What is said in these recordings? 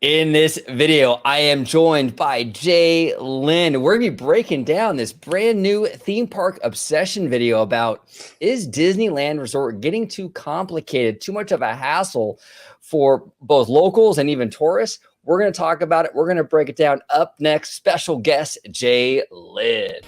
In this video, I am joined by Jalen. We're going to be breaking down this brand new theme park obsession video about, is Disneyland Resort getting too complicated, too much of a hassle for both locals and even tourists? We're going to talk about it. We're going to break it down. Up next, special guest Jalen.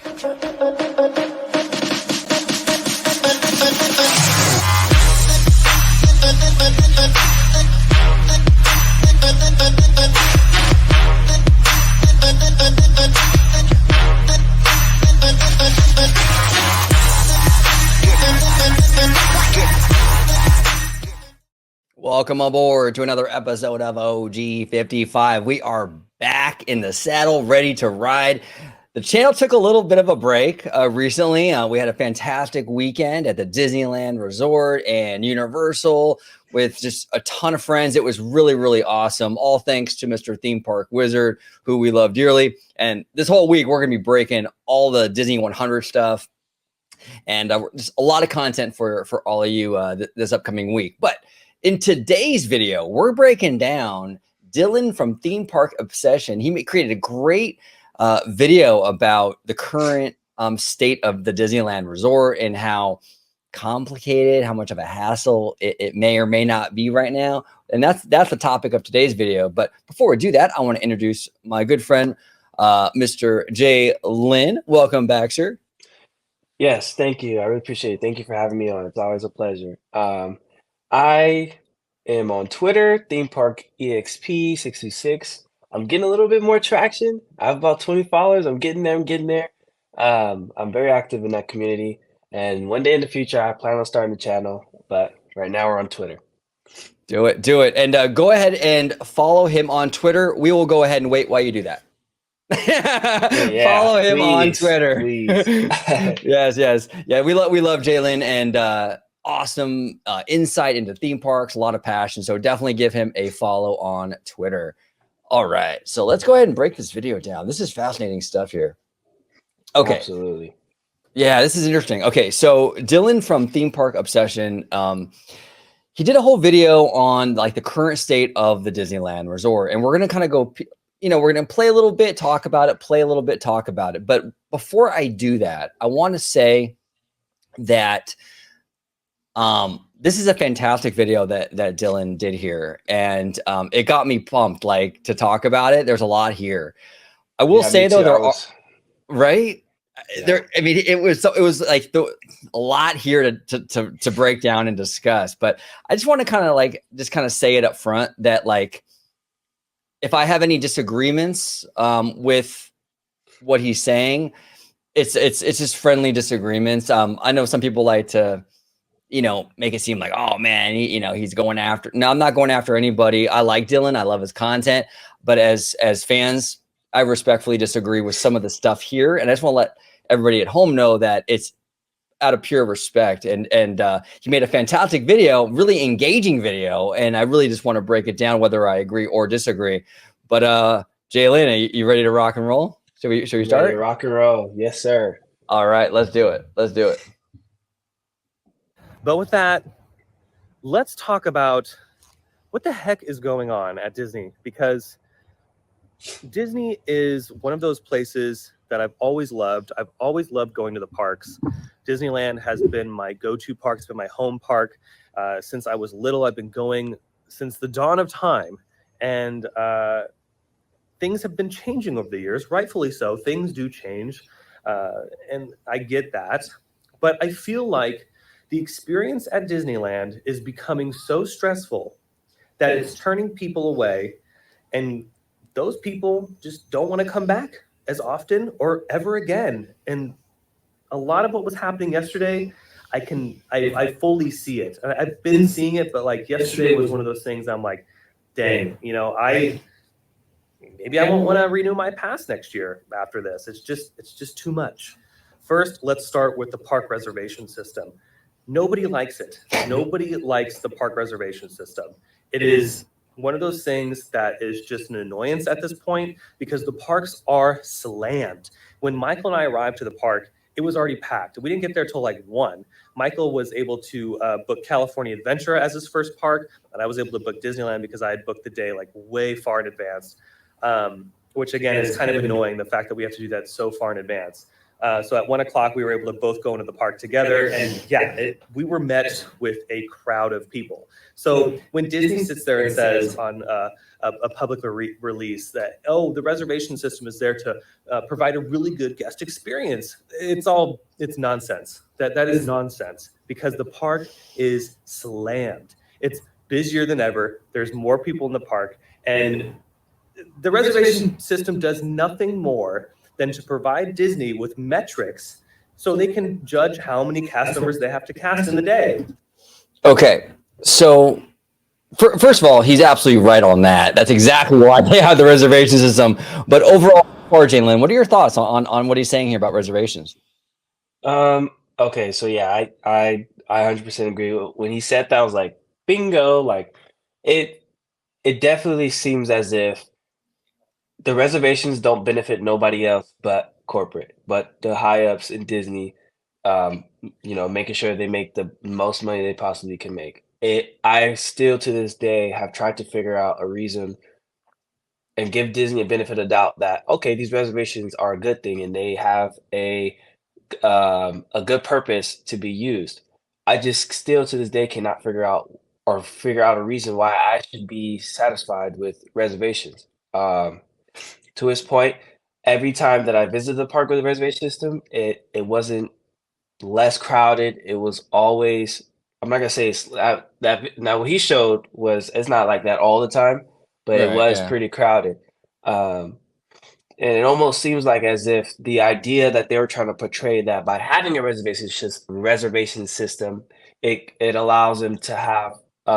Welcome aboard to another episode of OG55. We are back in the saddle, ready to ride. The channel took a little bit of a break recently. We had a fantastic weekend at the Disneyland Resort and Universal with just a ton of friends. It was really, really awesome. All thanks to Mr. Theme Park Wizard, who we love dearly. And this whole week, we're going to be breaking all the Disney 100 stuff. And just a lot of content for all of you this upcoming week. But in today's video, we're breaking down Dylan from Theme Park Obsession. He created a great video about the current state of the Disneyland Resort and how complicated, how much of a hassle it may or may not be right now. And that's the topic of today's video. But before we do that, I want to introduce my good friend, Mr. Jalen. Welcome back, sir. Yes, thank you. I really appreciate it. Thank you for having me on. It's always a pleasure. I am on Twitter, Theme Park EXP626. I'm getting a little bit more traction. I have about 20 followers. I'm getting there. I'm very active in that community. And one day in the future, I plan on starting a channel. But right now, we're on Twitter. Do it. And go ahead and follow him on Twitter. We will go ahead and wait while you do that. Follow him on Twitter. Please. Yes. Yeah, we love Jalen and awesome insight into theme parks, a lot of passion. So definitely give him a follow on Twitter. All right, so let's go ahead and break this video down. This is fascinating stuff here. Okay. Absolutely. Yeah, this is interesting. Okay, so Dylan from Theme Park Obsession, he did a whole video on like the current state of the Disneyland Resort, and we're gonna kind of go, we're gonna play a little bit, talk about it, play a little bit, talk about it. But before I do that, I want to say that this is a fantastic video that Dylan did here, and it got me pumped like to talk about it. There's a lot here. I will say though, there are right. Yeah. There, I mean, it was like a lot here to break down and discuss. But I just want to kind of say it up front that like, if I have any disagreements with what he's saying, it's just friendly disagreements. I know some people like to, make it seem like, oh man, he's going after. No, I'm not going after anybody. I like Dylan. I love his content. But as fans, I respectfully disagree with some of the stuff here. And I just want to let everybody at home know that it's out of pure respect. And he made a fantastic video, really engaging video. And I really just want to break it down, whether I agree or disagree. But Jalen, are you ready to rock and roll? Should we start? Ready to rock and roll. Yes, sir. All right, let's do it. But with that, let's talk about what the heck is going on at Disney, because Disney is one of those places that I've always loved. I've always loved going to the parks. Disneyland has been my go-to park. It's been my home park since I was little. I've been going since the dawn of time. And things have been changing over the years, rightfully so. Things do change, and I get that. But I feel like the experience at Disneyland is becoming so stressful that it's turning people away, and those people just don't want to come back as often or ever again. And a lot of what was happening yesterday, I fully see it. I've been seeing it, but like yesterday was one of those things I'm like, dang, maybe I won't want to renew my pass next year after this. It's just too much. First, let's start with the park reservation system. Nobody likes it. Nobody likes the park reservation system. It is one of those things that is just an annoyance at this point because the parks are slammed. When Michael and I arrived to the park, it was already packed. We didn't get there till like 1. Michael was able to book California Adventure as his first park, and I was able to book Disneyland because I had booked the day like way far in advance, which again is kind of annoying, the fact that we have to do that so far in advance. So at 1 o'clock, we were able to both go into the park together, and yeah, we were met with a crowd of people. So when Disney sits there and says on a public release that, oh, the reservation system is there to provide a really good guest experience, it's nonsense. That is nonsense, because the park is slammed. It's busier than ever. There's more people in the park, and the reservation system does nothing more than to provide Disney with metrics so they can judge how many cast members they have to cast in the day. Okay, so first of all, he's absolutely right on that. That's exactly why they have the reservation system. But overall, Jalen, what are your thoughts on what he's saying here about reservations? Okay, so yeah, I 100% agree. When he said that, I was like, bingo. Like, it definitely seems as if the reservations don't benefit nobody else but corporate, but the high ups in Disney, making sure they make the most money they possibly can make. I still to this day have tried to figure out a reason and give Disney a benefit of doubt that, okay, these reservations are a good thing and they have a good purpose to be used. I just still to this day cannot figure out a reason why I should be satisfied with reservations. To his point, every time that I visited the park with a reservation system, it wasn't less crowded. It was always, I'm not gonna say that now what he showed was it's not like that all the time, but it Right, was yeah. pretty crowded. Um, and it almost seems like as if the idea that they were trying to portray that by having a reservation system, it allows them to have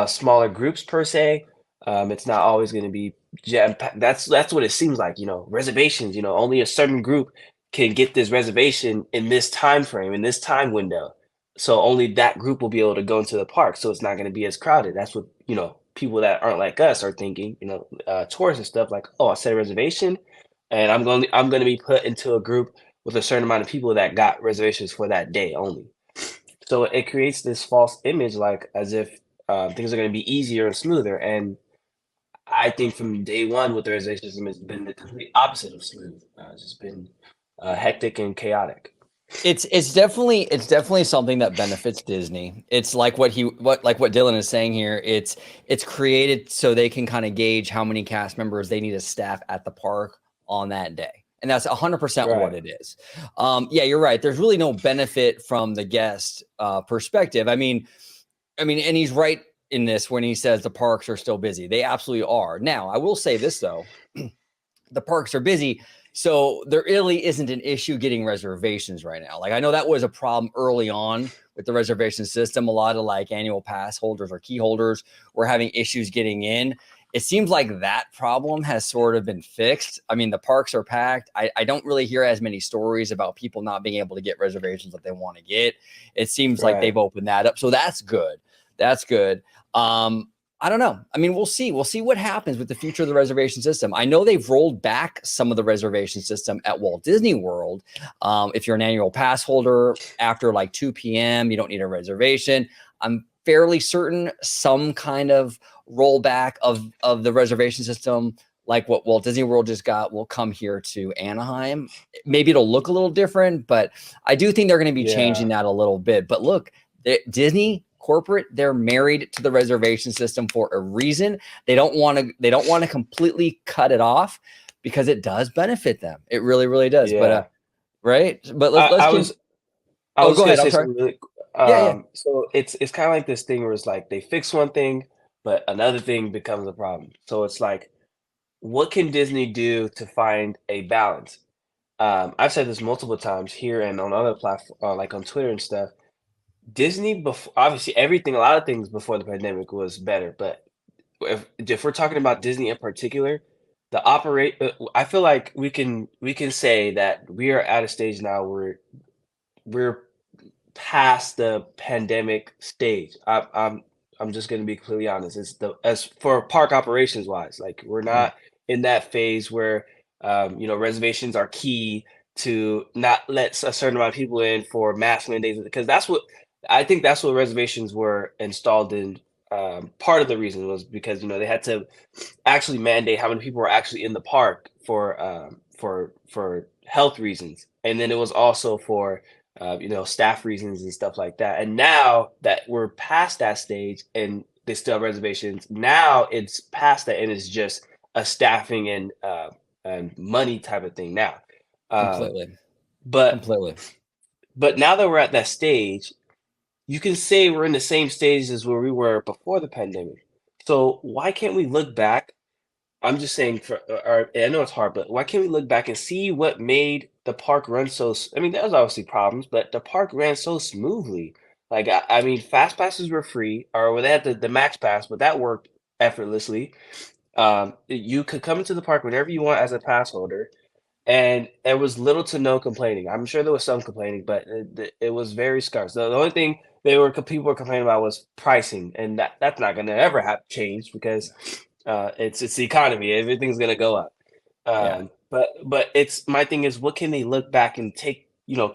smaller groups per se. It's not always going to be jam packed. That's what it seems like. Reservations. Only a certain group can get this reservation in this time frame, in this time window. So only that group will be able to go into the park. So it's not going to be as crowded. That's what people that aren't like us are thinking. Tourists and stuff like, oh, I set a reservation and I'm going to be put into a group with a certain amount of people that got reservations for that day only. So it creates this false image, like as if things are going to be easier and smoother. And I think from day one with the reservation system, it's been the complete opposite of smooth. It's just been hectic and chaotic. It's definitely something that benefits Disney. It's like what Dylan is saying here. It's created so they can kind of gauge how many cast members they need to staff at the park on that day. And that's 100% what it is. Yeah, you're right. There's really no benefit from the guest perspective. I mean, and he's right in this when he says the parks are still busy. They absolutely are. Now, I will say this though, the parks are busy, so there really isn't an issue getting reservations right now. Like I know that was a problem early on with the reservation system. A lot of like annual pass holders or key holders were having issues getting in. It seems like that problem has sort of been fixed. I mean, the parks are packed. I don't really hear as many stories about people not being able to get reservations that they want to get. It seems like they've opened that up. So that's good. That's good. I don't know. I mean, we'll see. We'll see what happens with the future of the reservation system. I know they've rolled back some of the reservation system at Walt Disney World. If you're an annual pass holder, after like 2 p.m., you don't need a reservation. I'm fairly certain some kind of rollback of the reservation system, like what Walt Disney World just got, will come here to Anaheim. Maybe it'll look a little different, but I do think they're going to be changing that a little bit. But look, Disney corporate, they're married to the reservation system for a reason. They don't want to completely cut it off because it does benefit them. It really, really does. But right. But I was go gonna ahead. say I'm sorry. something really. Yeah. So it's kind of like this thing where it's like they fix one thing, but another thing becomes a problem. So it's like, what can Disney do to find a balance? I've said this multiple times here and on other platforms, like on Twitter and stuff. Disney, obviously, a lot of things before the pandemic was better, but if we're talking about Disney in particular, I feel like we can say that we are at a stage now where we're past the pandemic stage. I'm just going to be completely honest. As for park operations wise, like we're not in that phase where reservations are key to not let a certain amount of people in for mask mandates, because that's what I think that's what reservations were installed in. Part of the reason was because they had to actually mandate how many people were actually in the park for health reasons, and then it was also for staff reasons and stuff like that. And now that we're past that stage and they still have reservations, now it's past that and it's just a staffing and money type of thing now. Completely. But Completely. but now that we're at that stage, you can say we're in the same stage as where we were before the pandemic. So why can't we look back? I'm just saying, I know it's hard, but why can't we look back and see what made the park run so? I mean, there was obviously problems, but the park ran so smoothly. Like, I mean, fast passes were free, or well, they had the max pass, but that worked effortlessly. You could come into the park whenever you want as a pass holder, and there was little to no complaining. I'm sure there was some complaining, but it was very scarce. The only thing people were complaining about was pricing, and that's not going to ever have change because it's the economy. Everything's going to go up. Yeah. But it's my thing is, what can they look back and take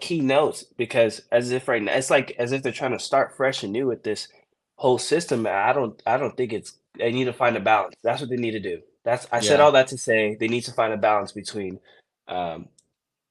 key notes, because as if right now it's like as if they're trying to start fresh and new with this whole system. I don't think they need to find a balance. That's what they need to do. I said Yeah. all that to say they need to find a balance between um,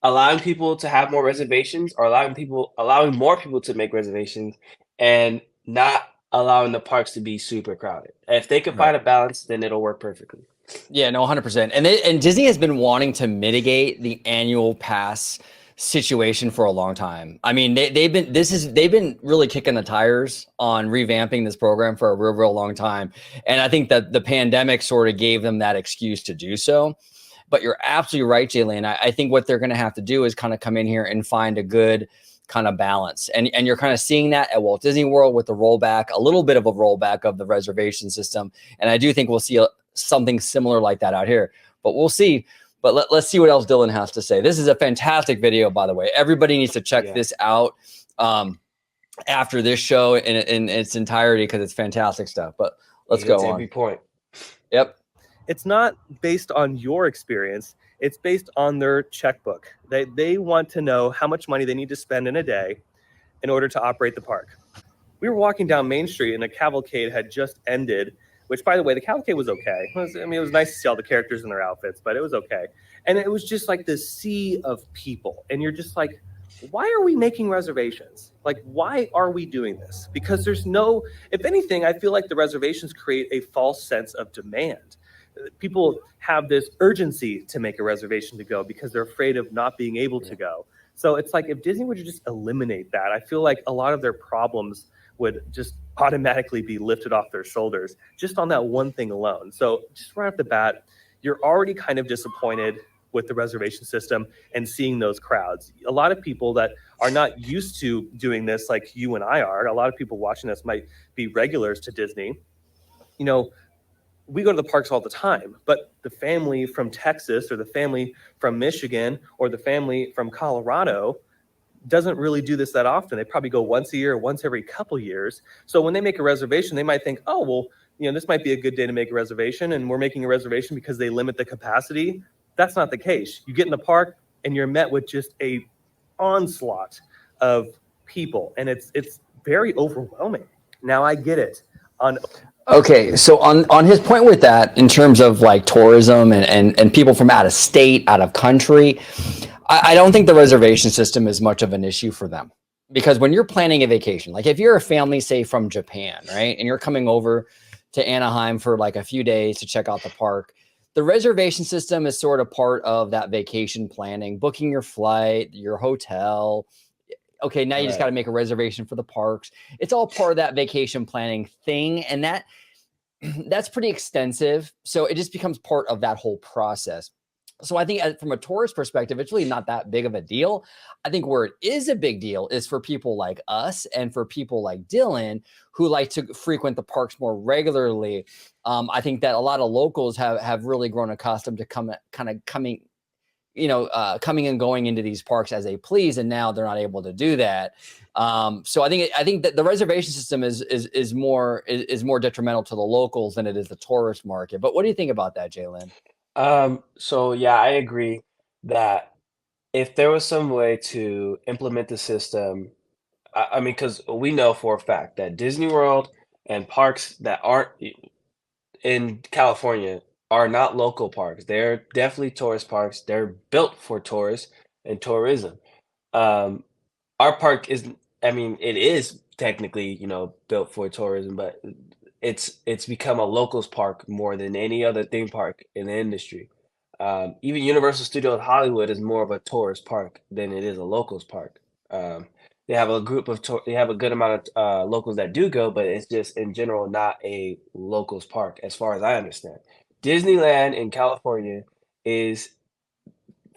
allowing people to have more reservations, or allowing more people to make reservations, and not allowing the parks to be super crowded. If they can Right. find a balance, then it'll work perfectly. Yeah, no, 100%. And Disney has been wanting to mitigate the annual pass situation for a long time. I mean, they've been really kicking the tires on revamping this program for a real long time. And I think that the pandemic sort of gave them that excuse to do so. But you're absolutely right, Jalen. I think what they're going to have to do is kind of come in here and find a good kind of balance. And you're kind of seeing that at Walt Disney World with the rollback, a little bit of a rollback of the reservation system. And I do think we'll see something similar like that out here, but we'll see. But let's see what else Dylan has to say. This is a fantastic video, by the way. Everybody needs to check this out after this show in its entirety, because it's fantastic stuff. But let's go on. Every point. Yep. It's not based on your experience. It's based on their checkbook. They want to know how much money they need to spend in a day in order to operate the park. We were walking down Main Street and a cavalcade had just ended, which, by the way, the cavalcade was okay. It was nice to see all the characters in their outfits, but it was okay. And it was just like this sea of people. And you're just like, why are we making reservations? Like, why are we doing this? Because if anything, I feel like the reservations create a false sense of demand. People have this urgency to make a reservation to go because they're afraid of not being able to go. So it's like, if Disney would just eliminate that, I feel like a lot of their problems would just automatically be lifted off their shoulders just on that one thing alone. So just right off the bat, you're already kind of disappointed with the reservation system and seeing those crowds. A lot of people that are not used to doing this, like you and I are, a lot of people watching this might be regulars to Disney. We go to the parks all the time, but the family from Texas or the family from Michigan or the family from Colorado doesn't really do this that often. They probably go once a year, once every couple years. So when they make a reservation, they might think, oh, well, this might be a good day to make a reservation, and we're making a reservation because they limit the capacity. That's not the case. You get in the park and you're met with just a onslaught of people, and it's very overwhelming. Now I get it. Okay, so on his point with that, in terms of like tourism and people from out of state, out of country, I don't think the reservation system is much of an issue for them. Because when you're planning a vacation, like if you're a family, say from Japan, right, and you're coming over to Anaheim for like a few days to check out the park, the reservation system is sort of part of that vacation planning, booking your flight, your hotel. Okay, now you just got to make a reservation for the parks. It's all part of that vacation planning thing. And that's pretty extensive. So it just becomes part of that whole process. So I think from a tourist perspective, it's really not that big of a deal. I think where it is a big deal is for people like us and for people like Dylan who like to frequent the parks more regularly. I think that a lot of locals have really grown accustomed to coming and going into these parks as they please, and now they're not able to do that. So I think that the reservation system is more detrimental to the locals than it is the tourist market. But what do you think about that, Jalen? So yeah, I agree that if there was some way to implement the system, I mean, because we know for a fact that Disney World and parks that aren't in California are not local parks. They're definitely tourist parks. They're built for tourists and tourism. Um, our park is, I mean, it is technically, built for tourism, but it's become a locals park more than any other theme park in the industry. Even Universal Studios Hollywood is more of a tourist park than it is a locals park. Um, they have a group of they have a good amount of locals that do go, but it's just in general not a locals park, as far as I understand. Disneyland in California is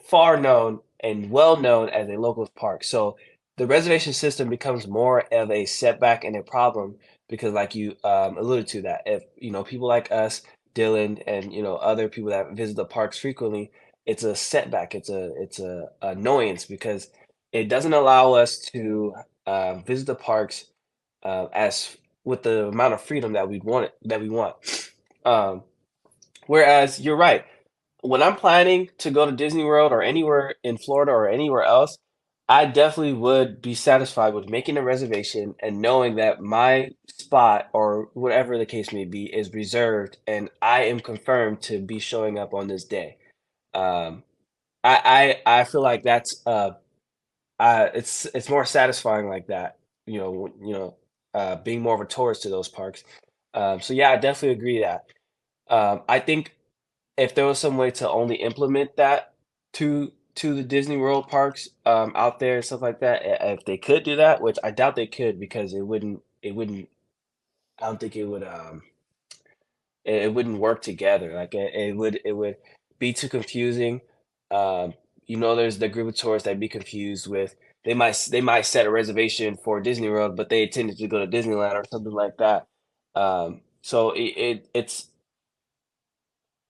far known and well known as a locals park. So the reservation system becomes more of a setback and a problem because, like you alluded to, that if people like us, Dylan, and other people that visit the parks frequently, it's a setback. It's a annoyance because it doesn't allow us to visit the parks as with the amount of freedom that we want. Um, Whereas you're right, when I'm planning to go to Disney World or anywhere in Florida or anywhere else, I definitely would be satisfied with making a reservation and knowing that my spot or whatever the case may be is reserved and I am confirmed to be showing up on this day. Um, I feel like that's it's more satisfying like that. Being more of a tourist to those parks. So yeah, I definitely agree that. I think if there was some way to only implement that to the Disney World parks, out there and stuff like that, if they could do that, which I doubt they could because it wouldn't I don't think it wouldn't work together. Like it would be too confusing. Um, there's the group of tourists that be confused with they might set a reservation for Disney World, but they intended to go to Disneyland or something like that. So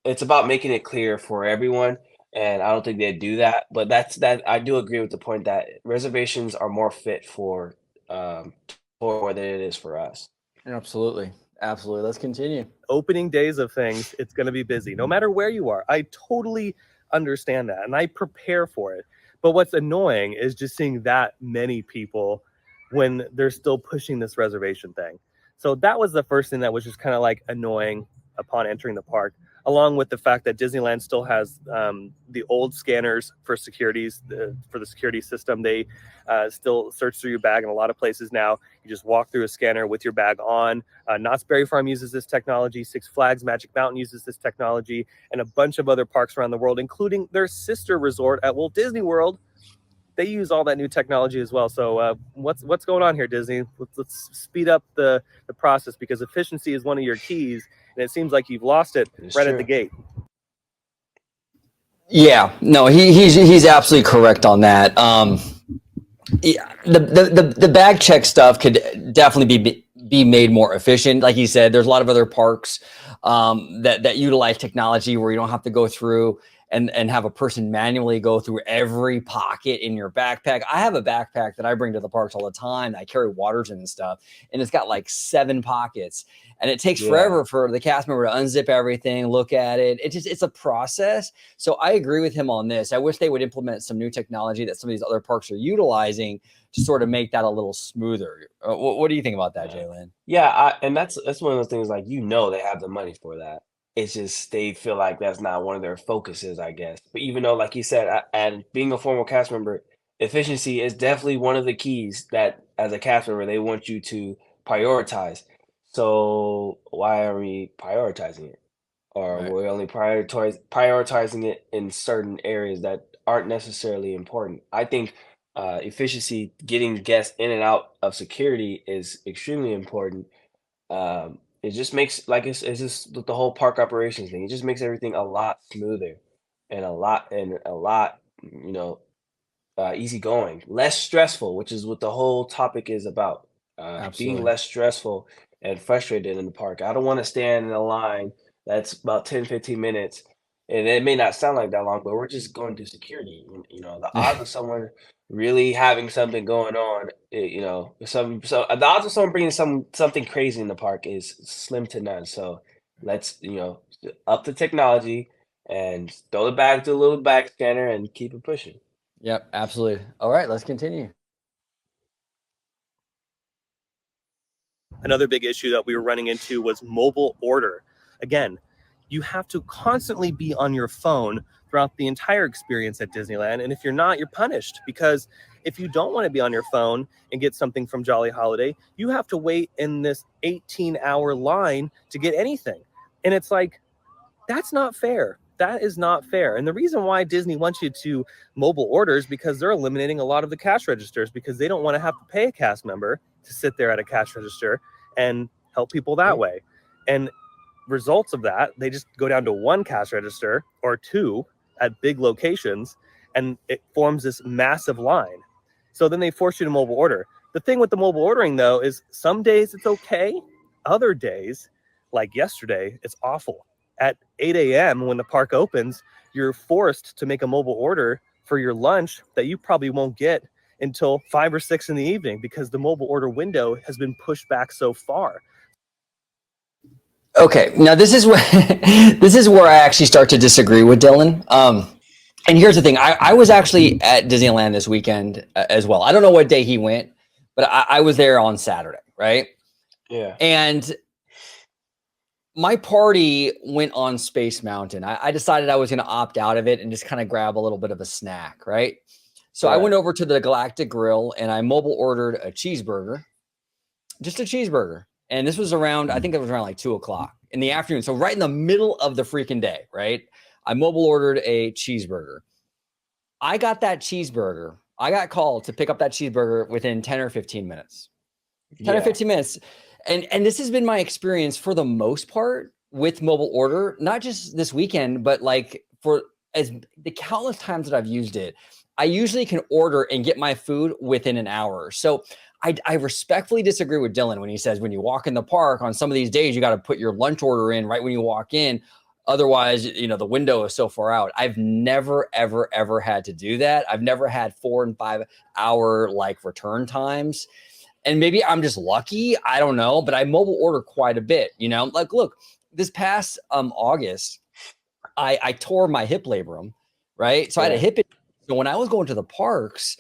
it's about making it clear for everyone, and I don't think they do that, but that I do agree with the point that reservations are more fit for than it is for us. Absolutely. Absolutely. Let's continue. Opening days of things, it's going to be busy no matter where you are. I totally understand that and I prepare for it. But what's annoying is just seeing that many people when they're still pushing this reservation thing. So that was the first thing that was just kind of like annoying upon entering the park, along with the fact that Disneyland still has the old scanners for for the security system. They still search through your bag in a lot of places now. You just walk through a scanner with your bag on. Knott's Berry Farm uses this technology. Six Flags Magic Mountain uses this technology, and a bunch of other parks around the world, including their sister resort at Walt Disney World. They use all that new technology as well. So what's going on here, Disney? Let's speed up the process because efficiency is one of your keys, and it seems like you've lost it It's right at true. the gate. Yeah, no, he's absolutely correct on that. Yeah, the bag check stuff could definitely be made more efficient. Like you said, there's a lot of other parks that utilize technology where you don't have to go through and have a person manually go through every pocket in your backpack. I have a backpack that I bring to the parks all the time. I carry waters in and stuff, and it's got like 7 pockets. And it takes Yeah. forever for the cast member to unzip everything, look at it. It's a process. So I agree with him on this. I wish they would implement some new technology that some of these other parks are utilizing to sort of make that a little smoother. What do you think about that, Jalen? Yeah, and that's one of those things, like, they have the money for that. It's just they feel like that's not one of their focuses, I guess. But even though, like you said, and being a former cast member, efficiency is definitely one of the keys that as a cast member they want you to prioritize. So why are we prioritizing it? Or Right. we're only prioritizing it in certain areas that aren't necessarily important. I think efficiency, getting guests in and out of security is extremely important. It just makes like it's just with the whole park operations thing. It just makes everything a lot smoother and a lot easygoing, less stressful, which is what the whole topic is about. Being Absolutely. less stressful and frustrated in the park. I don't want to stand in a line that's about 10, 15 minutes. And it may not sound like that long, but we're just going through security. The odds of someone really having something going on, the odds of someone bringing something crazy in the park is slim to none. So let's, up the technology and throw the bag to a little bag scanner and keep it pushing. Yep, absolutely. All right, let's continue. Another big issue that we were running into was mobile order. Again, you have to constantly be on your phone throughout the entire experience at Disneyland. And if you're not, you're punished, because if you don't want to be on your phone and get something from Jolly Holiday, you have to wait in this 18-hour line to get anything. And it's like, that's not fair. That is not fair. And the reason why Disney wants you to mobile order is because they're eliminating a lot of the cash registers, because they don't want to have to pay a cast member to sit there at a cash register and help people that way. And results of that, they just go down to one cash register or two at big locations, and it forms this massive line. So then they force you to mobile order. The thing with the mobile ordering, though, is some days it's okay. Other days, like yesterday, it's awful. At 8 a.m. when the park opens, you're forced to make a mobile order for your lunch that you probably won't get until 5 or 6 in the evening, because the mobile order window has been pushed back so far. Okay, now this is where this is where I actually start to disagree with Dylan. And here's the thing: I was actually at Disneyland this weekend as well. I don't know what day he went, but I was there on Saturday, right? Yeah. And my party went on Space Mountain. I decided I was going to opt out of it and just kind of grab a little bit of a snack, right? So I went over to the Galactic Grill and I mobile ordered a cheeseburger, just a cheeseburger. And this was around, I think it was around like 2 o'clock in the afternoon. So right in the middle of the freaking day, right? I mobile ordered a cheeseburger. I got that cheeseburger. I got called to pick up that cheeseburger within 10 or 15 minutes. 10 or 15 minutes. And this has been my experience for the most part with mobile order, not just this weekend, but like for as the countless times that I've used it, I usually can order and get my food within an hour. So I respectfully disagree with Dylan when he says when you walk in the park on some of these days, you got to put your lunch order in right when you walk in. Otherwise, the window is so far out. I've never, ever, ever had to do that. I've never had 4 and 5 hour like return times. And maybe I'm just lucky. I don't know, but I mobile order quite a bit, like, look, this past August, I tore my hip labrum, right? So I had a hip injury. So when I was going to the parks,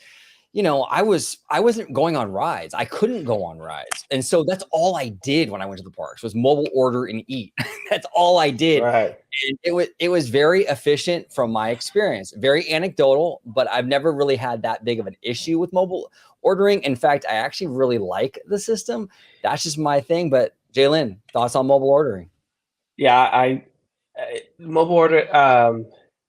I wasn't going on rides. I couldn't go on rides. And so that's all I did when I went to the parks was mobile order and eat. That's all I did. Right. And it was very efficient from my experience, very anecdotal, but I've never really had that big of an issue with mobile ordering. In fact, I actually really like the system. That's just my thing. But Jalen, thoughts on mobile ordering? Yeah, mobile order.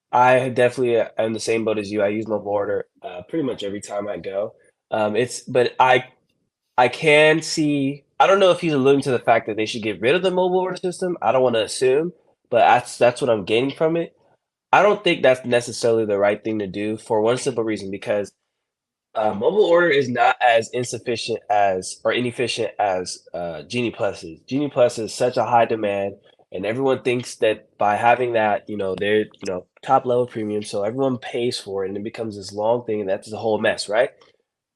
I definitely am the same boat as you. I use mobile order pretty much every time I go. But I can see. I don't know if he's alluding to the fact that they should get rid of the mobile order system. I don't want to assume, but that's what I'm getting from it. I don't think that's necessarily the right thing to do for one simple reason, because mobile order is not as insufficient as or inefficient as Genie Plus is. Genie Plus is such a high demand, and everyone thinks that by having that, they're top level premium, so everyone pays for it, and it becomes this long thing, and that's a whole mess, right?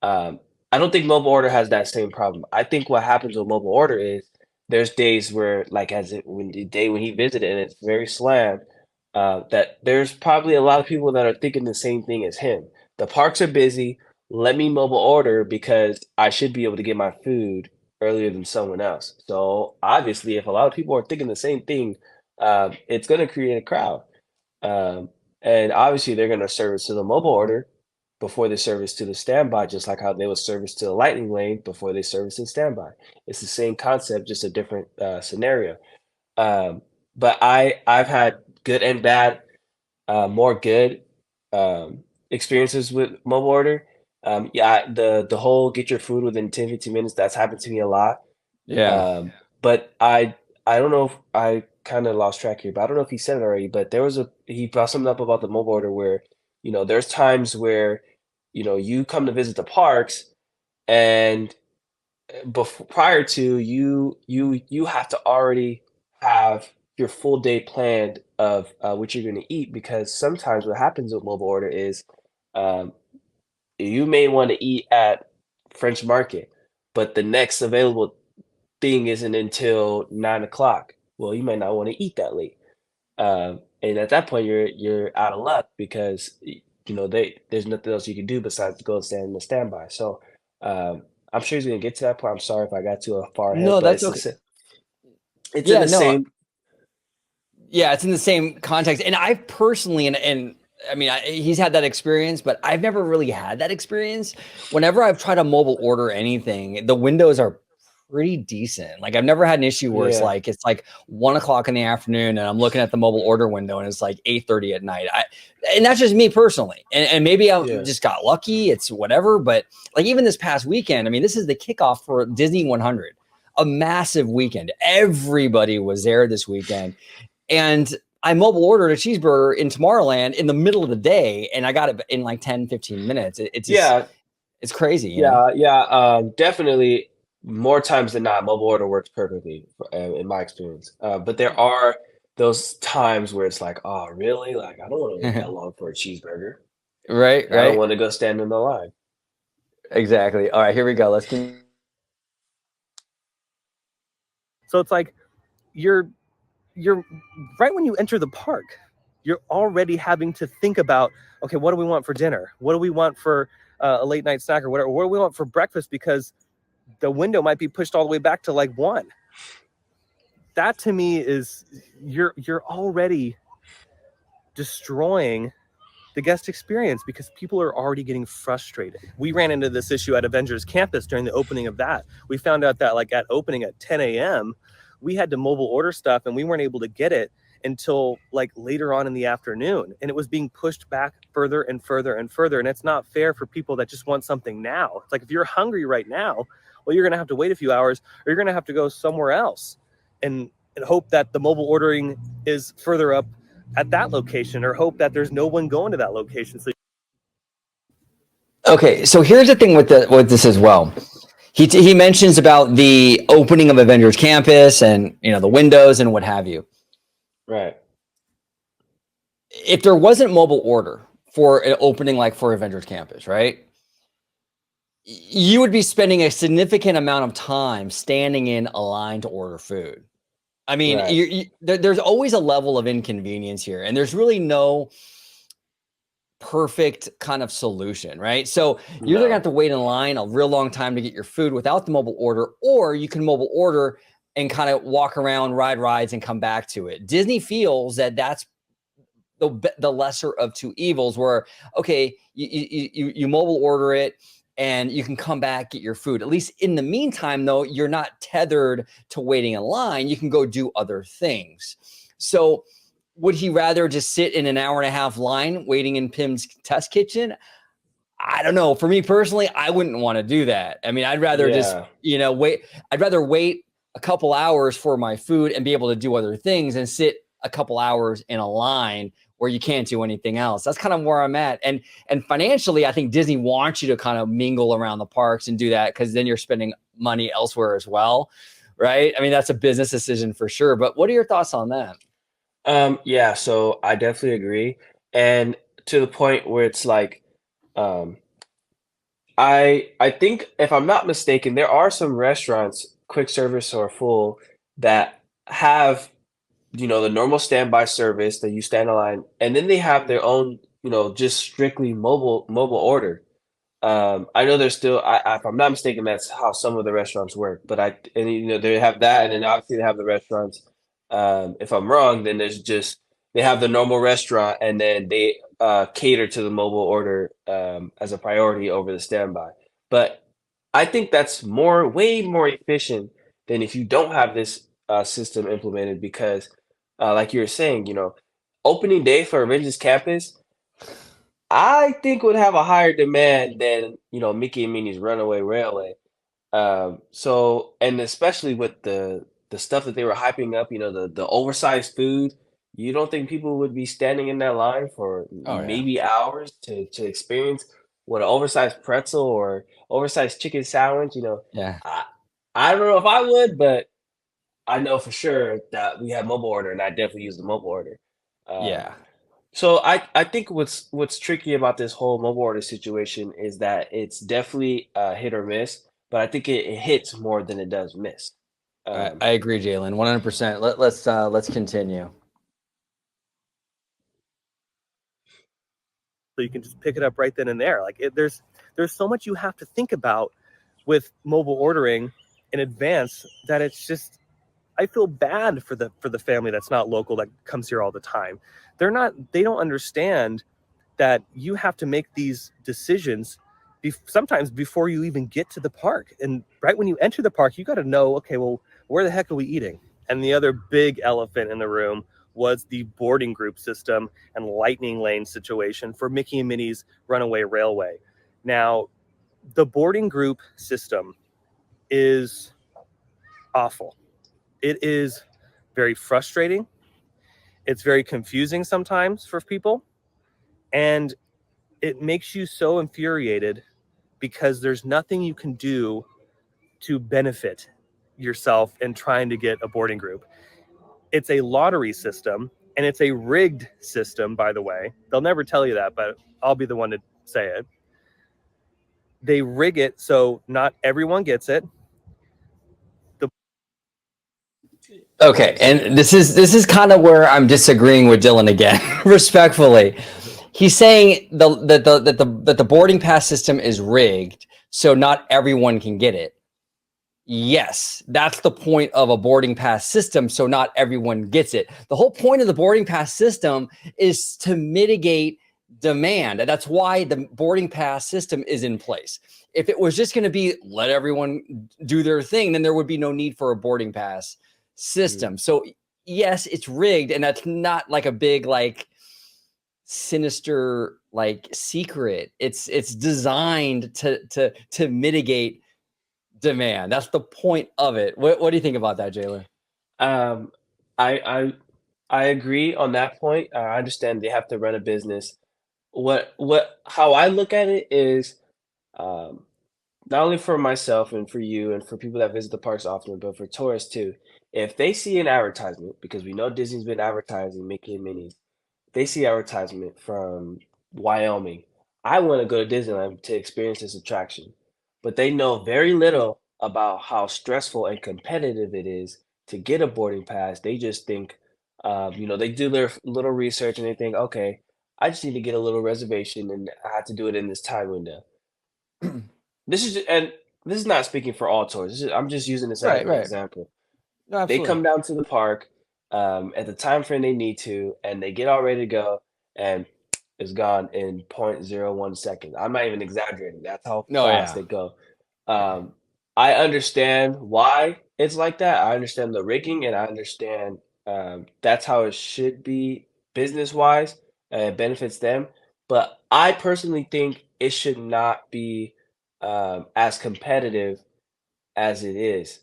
Um, I don't think mobile order has that same problem. I think what happens with mobile order is there's days where, like when the day when he visited and it's very slammed, that there's probably a lot of people that are thinking the same thing as him. The parks are busy. Let me mobile order because I should be able to get my food earlier than someone else. So obviously, if a lot of people are thinking the same thing, it's going to create a crowd. Um, and obviously, they're going to service to the mobile order before they service to the standby, just like how they would service to the lightning lane before they service in standby. It's the same concept, just a different scenario. Um, but I've had good and bad, more good experiences with mobile order. Yeah, the whole get your food within 10, 15 minutes, that's happened to me a lot. Yeah. But I don't know if I kind of lost track here, but I don't know if he said it already, but he brought something up about the mobile order where, there's times where, you come to visit the parks and before prior to you have to already have your full day planned of what you're going to eat, because sometimes what happens with mobile order is um, you may want to eat at French Market, but the next available thing isn't until 9 o'clock. Well, you might not want to eat that late, and at that point you're out of luck because there's nothing else you can do besides go stand in the standby. So I'm sure he's gonna get to that point. I'm sorry if I got too far ahead, No, but that's okay. it's in Yeah, the no, same. yeah, it's in the same context. And I personally, and I mean, he's had that experience, but I've never really had that experience. Whenever I've tried to mobile order anything, the windows are pretty decent. Like I've never had an issue where Yeah, it's like 1 o'clock in the afternoon and I'm looking at the mobile order window and it's like 8:30 at night. And that's just me personally. And maybe I yeah, just got lucky. It's whatever. But like even this past weekend, I mean, this is the kickoff for Disney 100, a massive weekend. Everybody was there this weekend. And I mobile ordered a cheeseburger in Tomorrowland in the middle of the day, and I got it in like 10, 15 minutes. It's just, yeah, it's crazy, you know? yeah. Definitely more times than not, mobile order works perfectly in my experience. But there are those times where it's like, oh, really? Like, I don't want to wait that long for a cheeseburger. Right, I don't right. want to go stand in the line. Exactly. All right, here we go. Let's continue. So it's like you're right when you enter the park, you're already having to think about, okay, what do we want for dinner? What do we want for a late night snack or whatever? What do we want for breakfast? Because the window might be pushed all the way back to like 1. That to me is you're already destroying the guest experience because people are already getting frustrated. We ran into this issue at Avengers Campus during the opening of that. We found out that like at opening at 10 a.m., we had to mobile order stuff and we weren't able to get it until like later on in the afternoon. And it was being pushed back further and further and further. And it's not fair for people that just want something now. It's like if you're hungry right now, well, you're going to have to wait a few hours or you're going to have to go somewhere else and hope that the mobile ordering is further up at that location or hope that there's no one going to that location. So Okay, so here's the thing with this as well. He mentions about the opening of Avengers Campus and the windows and what have you. Right. If there wasn't mobile order for an opening like for Avengers Campus, right? You would be spending a significant amount of time standing in a line to order food. I mean, Right. there's always a level of inconvenience here, and there's really no perfect kind of solution, right? So you're either gonna have No. to wait in line a real long time to get your food without the mobile order, or you can mobile order and kind of walk around, ride rides, and come back to it. Disney feels that that's the lesser of two evils. Where okay, you mobile order it and you can come back get your food. At least in the meantime, though, you're not tethered to waiting in line. You can go do other things. So would he rather just sit in an hour and a half line waiting in Pim's test kitchen? I don't know. For me personally, I wouldn't want to do that. I mean, I'd rather just, Yeah. wait. I'd rather wait a couple hours for my food and be able to do other things and sit a couple hours in a line where you can't do anything else. That's kind of where I'm at. And financially, I think Disney wants you to kind of mingle around the parks and do that because then you're spending money elsewhere as well. Right. I mean, that's a business decision for sure. But what are your thoughts on that? Yeah, so I definitely agree. And to the point where it's like, um, I think if I'm not mistaken, there are some restaurants, quick service or full, that have, the normal standby service that you stand in line, and then they have their own, just strictly mobile order. I know there's still, if I'm not mistaken, that's how some of the restaurants work. But they have that, and then obviously they have the restaurants. If I'm wrong, then they have the normal restaurant, and then they cater to the mobile order as a priority over the standby. But I think that's way more efficient than if you don't have this system implemented, because, like you were saying, opening day for Avengers Campus, I think would have a higher demand than, Mickey and Minnie's Runaway Railway. So, and especially with the stuff that they were hyping up, the oversized food, you don't think people would be standing in that line for Oh yeah. maybe hours to experience what an oversized pretzel or oversized chicken sandwich, Yeah. I I don't know if I would, but I know for sure that we have mobile order, and I definitely use the mobile order. Um, Yeah. so I think what's tricky about this whole mobile order situation is that it's definitely hit or miss, but I think it hits more than it does miss. I agree, Jalen, 100%. Let's continue. so you can just pick it up right then and there. Like there's so much you have to think about with mobile ordering in advance that it's just, I feel bad for the family that's not local, that comes here all the time. They don't understand that you have to make these decisions sometimes before you even get to the park. And right when you enter the park, you got to know, okay, well, where the heck are we eating? And the other big elephant in the room was the boarding group system and lightning lane situation for Mickey and Minnie's Runaway Railway. Now, the boarding group system is awful. It is very frustrating. It's very confusing sometimes for people. And it makes you so infuriated because there's nothing you can do to benefit yourself in trying to get a boarding group. It's a lottery system, and it's a rigged system, by the way. They'll never tell you that, but I'll be the one to say it. They rig it so not everyone gets it. Okay, and this is kind of where I'm disagreeing with Dylan again, respectfully. He's saying that the boarding pass system is rigged, so not everyone can get it. Yes, that's the point of a boarding pass system, so not everyone gets it. The whole point of the boarding pass system is to mitigate demand, and that's why the boarding pass system is in place. If it was just going to be let everyone do their thing, then there would be no need for a boarding pass system. So yes, it's rigged, and that's not like a big like sinister like secret. It's designed to mitigate demand. That's the point of it. What do you think about that, Jalen? I agree on that point. I understand they have to run a business. How I look at it is, um, not only for myself and for you and for people that visit the parks often, but for tourists too. If they see an advertisement, because we know Disney's been advertising Mickey and Minnie's, they see advertisement from Wyoming. I want to go to Disneyland to experience this attraction, but they know very little about how stressful and competitive it is to get a boarding pass. They just think, they do their little research and they think, okay, I just need to get a little reservation and I have to do it in this time window. And this is not speaking for all tours. I'm just using this as Right, an right. example. No, They come absolutely. down to the park at the time frame they need to, and they get all ready to go, and it's gone in 0.01 seconds. I'm not even exaggerating. That's how No, fast yeah. they go. Um, I understand why it's like that. I understand the rigging, and I understand that's how it should be business wise. It benefits them, but I personally think it should not be as competitive as it is.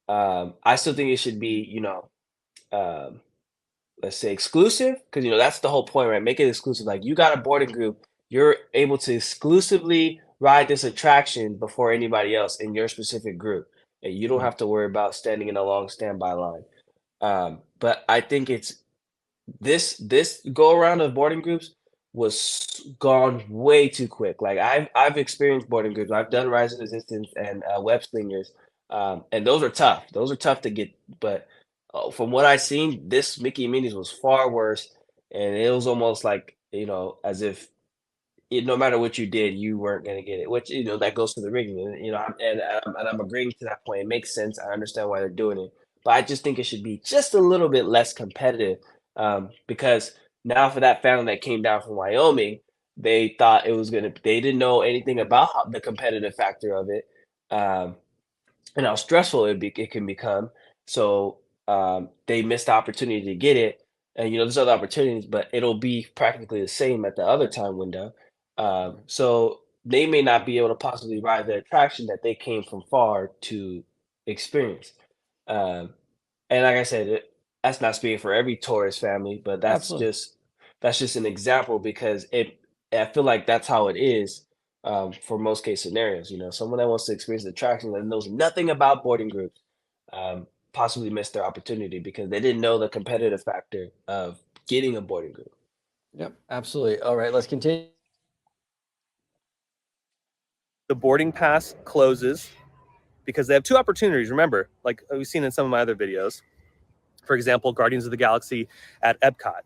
I still think it should be, um, let's say exclusive, because that's the whole point, right? Make it exclusive. Like you got a boarding group, you're able to exclusively ride this attraction before anybody else in your specific group, and you don't Mhm. have to worry about standing in a long standby line. But I think it's this go around of boarding groups was gone way too quick. Like I've experienced boarding groups. I've done Rise of Resistance and Web Slingers, and those are tough. Those are tough to get. But from what I've seen, this Mickey and Minnie's was far worse, and it was almost like as if no matter what you did, you weren't going to get it. Which that goes to the rigging, and I'm agreeing to that point. It makes sense. I understand why they're doing it, but I just think it should be just a little bit less competitive, because now for that family that came down from Wyoming, they thought it was gonna. They didn't know anything about the competitive factor of it, um, and how stressful it can become. So they missed the opportunity to get it. And there's other opportunities, but it'll be practically the same at the other time window. So they may not be able to possibly ride the attraction that they came from far to experience. Um, and like I said, that's not speaking for every tourist family, but Absolutely. that's just an example because I feel like that's how it is for most case scenarios. Someone that wants to experience the attraction and knows nothing about boarding groups possibly missed their opportunity because they didn't know the competitive factor of getting a boarding group. Yep, absolutely. All right, let's continue. The boarding pass closes because they have two opportunities. Remember, like we've seen in some of my other videos, for example, Guardians of the Galaxy at Epcot.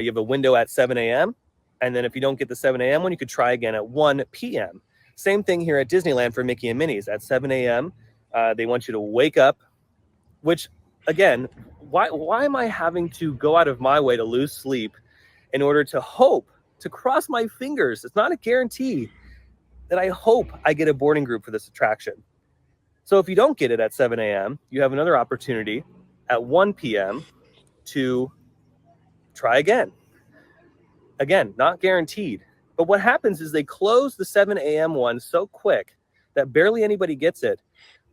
You have a window at 7 a.m. And then if you don't get the 7 a.m. one, you could try again at 1 p.m. Same thing here at Disneyland for Mickey and Minnie's. At 7 a.m., they want you to wake up, which, again, why am I having to go out of my way to lose sleep in order to hope, to cross my fingers? It's not a guarantee that I hope I get a boarding group for this attraction. So if you don't get it at 7 a.m., you have another opportunity at 1 p.m. to try again. Again, not guaranteed. But what happens is they close the 7 a.m. one so quick that barely anybody gets it.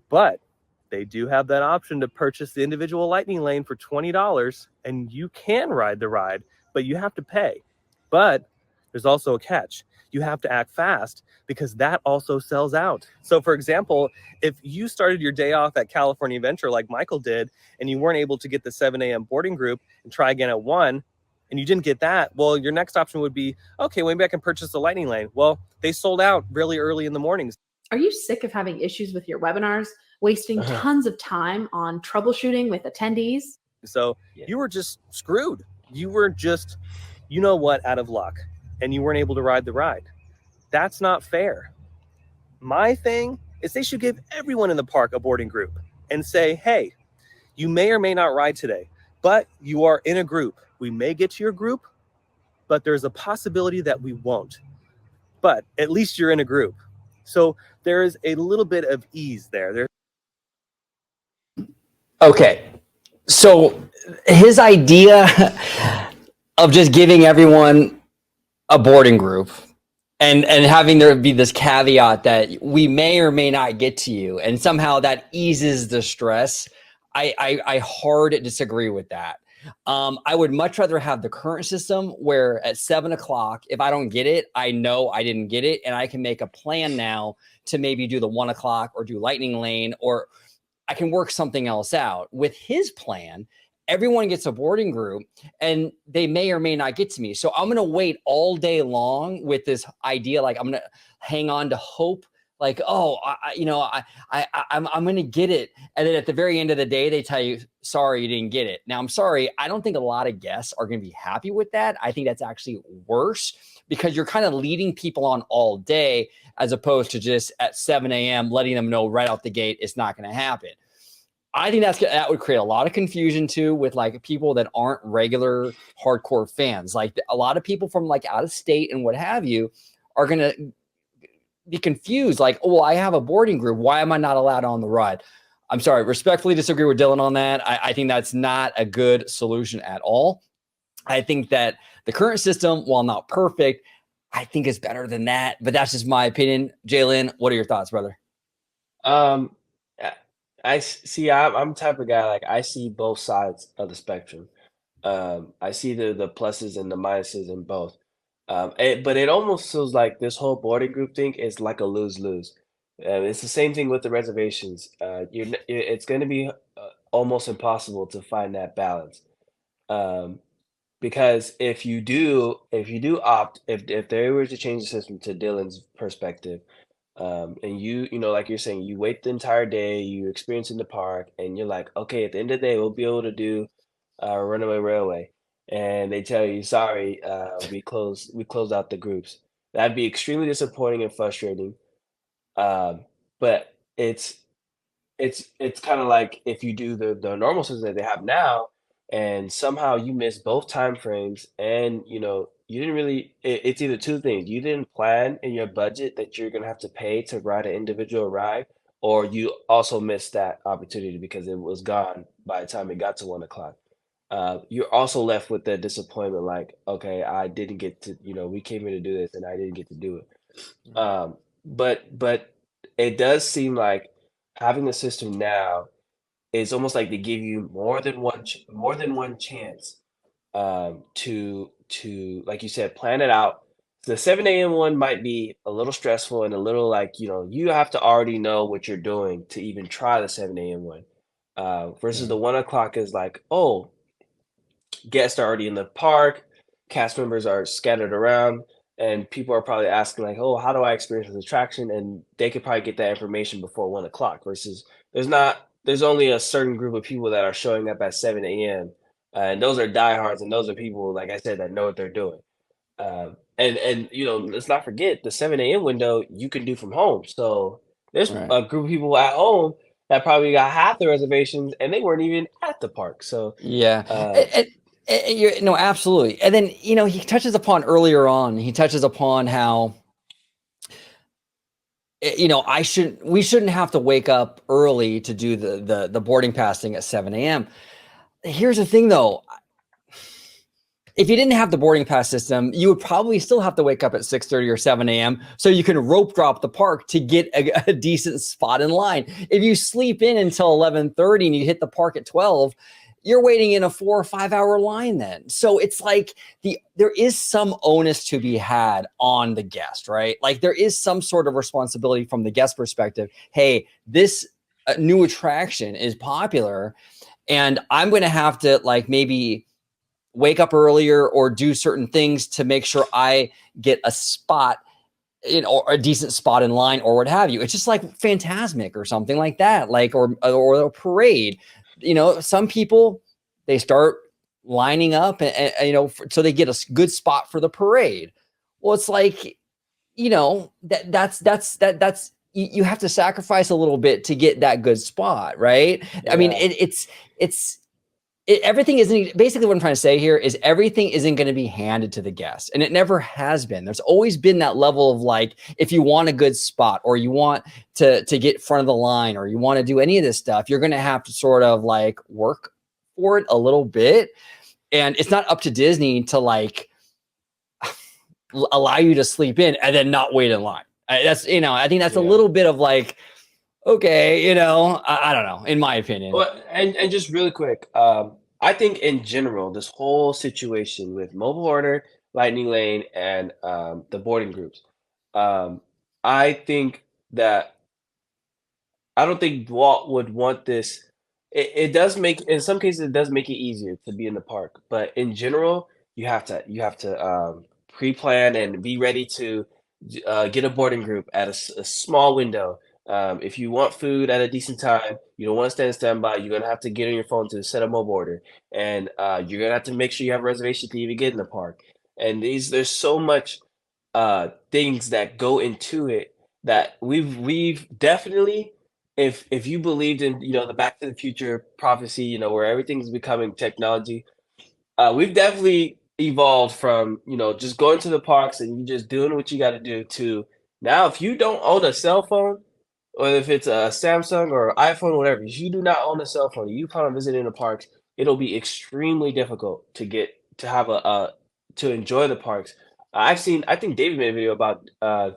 But they do have that option to purchase the individual lightning lane for $20, and you can ride the ride, but you have to pay. But there's also a catch. You have to act fast because that also sells out. So for example, if you started your day off at California Adventure like Michael did, and you weren't able to get the 7 a.m. boarding group and try again at 1, and you didn't get that, well, your next option would be, okay, maybe I can purchase the lightning lane. Well, they sold out really early in the mornings. Are you sick of having issues with your webinars, wasting tons of time on troubleshooting with attendees? So you were just screwed. You were just, you know what, out of luck, and you weren't able to ride the ride. That's not fair. My thing is they should give everyone in the park a boarding group and say, hey, you may or may not ride today, but you are in a group. We may get to your group, but there's a possibility that we won't. But at least you're in a group. So there is a little bit of ease there. Okay. So his idea of just giving everyone a boarding group and having there be this caveat that we may or may not get to you, and somehow that eases the stress, I hard disagree with that. I would much rather have the current system where at 7 o'clock, if I don't get it, I know I didn't get it, and I can make a plan now to maybe do the 1 o'clock or do lightning lane, or I can work something else out. With his plan, everyone gets a boarding group and they may or may not get to me. So I'm going to wait all day long with this idea. Like I'm going to hang on to hope. Like, oh, I'm going to get it. And then at the very end of the day, they tell you, sorry, you didn't get it. Now, I'm sorry. I don't think a lot of guests are going to be happy with that. I think that's actually worse because you're kind of leading people on all day as opposed to just at 7 a.m. letting them know right out the gate it's not going to happen. I think that would create a lot of confusion too with like people that aren't regular hardcore fans. Like a lot of people from like out of state and what have you are going to be confused. Like, oh, well, I have a boarding group. Why am I not allowed on the ride? I'm sorry, respectfully disagree with Dylan on that. I think that's not a good solution at all. I think that the current system, while not perfect, I think is better than that. But that's just my opinion. Jalen, what are your thoughts, brother? I see. I'm the type of guy, like I see both sides of the spectrum. I see the pluses and the minuses in both. But it almost feels like this whole boarding group thing is like a lose-lose. It's the same thing with the reservations. It's going to be almost impossible to find that balance. Because if you do opt, if they were to change the system to Dylan's perspective, and you know, like you're saying, you wait the entire day, you experience in the park, and you're like, okay, at the end of the day, we'll be able to do Runaway Railway, and they tell you, sorry, we closed out the groups. That'd be extremely disappointing and frustrating. But it's kind of like if you do the normal system that they have now, and somehow you miss both time frames, and you know you didn't really. It's either two things: you didn't plan in your budget that you're gonna have to pay to ride an individual ride, or you also missed that opportunity because it was gone by the time it got to 1 o'clock. You're also left with the disappointment, like, okay, I didn't get to, we came here to do this and I didn't get to do it. But it does seem like having the system now is almost like they give you more than one chance to like you said, plan it out. The 7 a.m. one might be a little stressful and a little like, you have to already know what you're doing to even try the 7 a.m. one. Versus the 1 o'clock is like, oh, guests are already in the park, cast members are scattered around, and people are probably asking like, oh, how do I experience this attraction? And they could probably get that information before 1 o'clock versus there's only a certain group of people that are showing up at 7 a.m. And those are diehards, and those are people, like I said, that know what they're doing. and let's not forget the 7 a.m. window you can do from home. So there's Right. a group of people at home that probably got half the reservations and they weren't even at the park. So Yeah. uh, No, absolutely. And then, he touches upon earlier on, he touches upon how, we shouldn't have to wake up early to do the boarding pass thing at 7 a.m. Here's the thing though. If you didn't have the boarding pass system, you would probably still have to wake up at 6:30 or 7 a.m. so you can rope drop the park to get a decent spot in line. If you sleep in until 11:30 and you hit the park at 12, you're waiting in a 4 or 5 hour line then. So it's like there is some onus to be had on the guest, right? Like there is some sort of responsibility from the guest perspective. Hey, this new attraction is popular and I'm going to have to like maybe wake up earlier or do certain things to make sure I get a spot, or a decent spot in line or what have you. It's just like Fantasmic or something like that, like, or a parade. Some people, they start lining up and so they get a good spot for the parade. Well, it's like, that's you have to sacrifice a little bit to get that good spot, right? I mean, everything isn't, basically what I'm trying to say here is everything isn't going to be handed to the guest, and it never has been. There's always been that level of like, if you want a good spot or you want to get front of the line or you want to do any of this stuff, you're going to have to sort of like work for it a little bit. And it's not up to Disney to like allow you to sleep in and then not wait in line. I think that's a little bit of like, okay, I don't know, in my opinion. Well, and just really quick, I think in general, this whole situation with mobile order, Lightning Lane, and the boarding groups, I think that I don't think Walt would want this. It does make, in some cases, it does make it easier to be in the park, but in general, you have to pre-plan and be ready to get a boarding group at a small window. If you want food at a decent time, you don't want to stand in standby. You're gonna have to get on your phone to set a mobile order, and you're gonna have to make sure you have a reservation to even get in the park. And there's so much things that go into it that we've definitely, if you believed in the Back to the Future prophecy, where everything's becoming technology, we've definitely evolved from just going to the parks and you just doing what you got to do to now if you don't own a cell phone, or if it's a Samsung or iPhone, whatever, if you do not own a cell phone, you plan on visiting the parks, it'll be extremely difficult to have to enjoy the parks. I think David made a video about